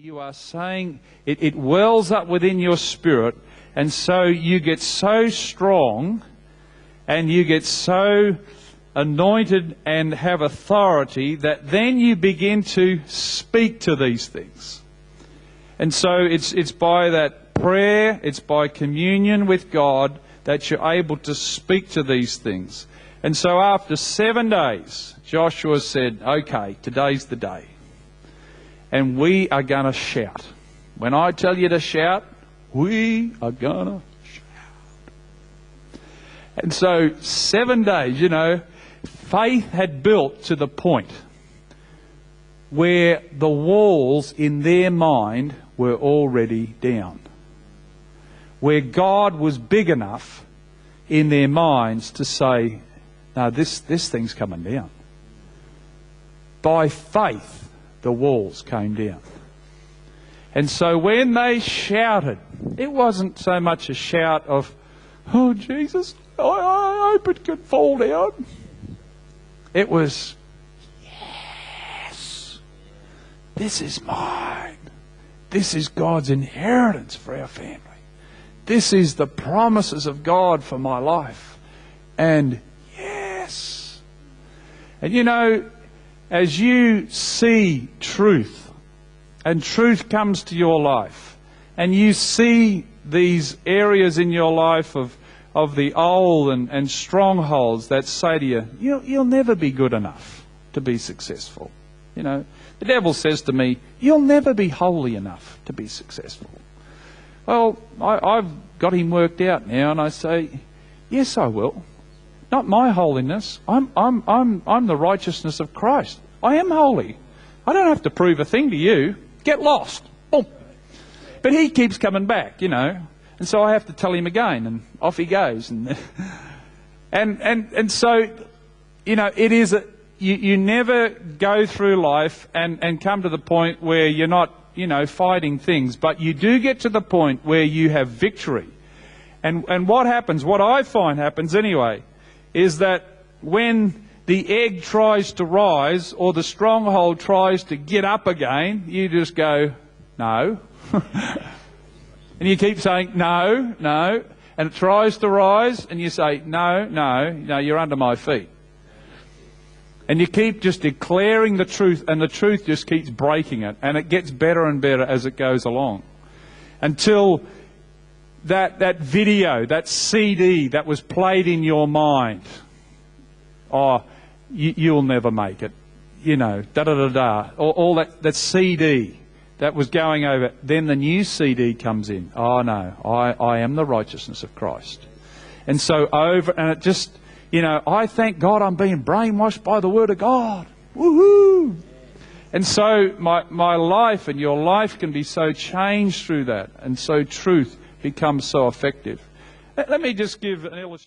You are saying it wells up within your spirit, and so you get so strong and you get so anointed and have authority that then you begin to speak to these things. And so it's by that prayer, it's by communion with God that you're able to speak to these things. And so after 7 days, Joshua said, okay, today's the day. And we are going to shout. When I tell you to shout, we are going to shout. And so 7 days, faith had built to the point where the walls in their mind were already down. Where God was big enough in their minds to say, no, this thing's coming down. By faith, the walls came down. And so when they shouted, it wasn't so much a shout of, oh Jesus, I hope it could fall down. It was, yes, this is mine. This is God's inheritance for our family. This is the promises of God for my life. And yes. And as you see truth, and truth comes to your life, and you see these areas in your life of the old and strongholds that say to you, you'll never be good enough to be successful. The devil says to me, you'll never be holy enough to be successful. Well, I've got him worked out now, and I say, yes, I will. Not my holiness. I'm the righteousness of Christ. I am holy. I don't have to prove a thing to you. Get lost. Boom. But he keeps coming back, and so I have to tell him again, and off he goes. And so, it is you never go through life and come to the point where you're not, fighting things, but you do get to the point where you have victory. And what happens, what I find happens anyway, is that when the egg tries to rise or the stronghold tries to get up again, you just go, no. And you keep saying, no, no. And it tries to rise and you say, no, no, no, you're under my feet. And you keep just declaring the truth, and the truth just keeps breaking it. And it gets better and better as it goes along. Until that video, that CD that was played in your mind, you'll never make it, da-da-da-da, all that CD that was going over, then the new CD comes in. Oh no, I am the righteousness of Christ. And so and it just, I thank God I'm being brainwashed by the Word of God. Woohoo! And so my life and your life can be so changed through that, and so truth becomes so effective. Let me just give an illustration.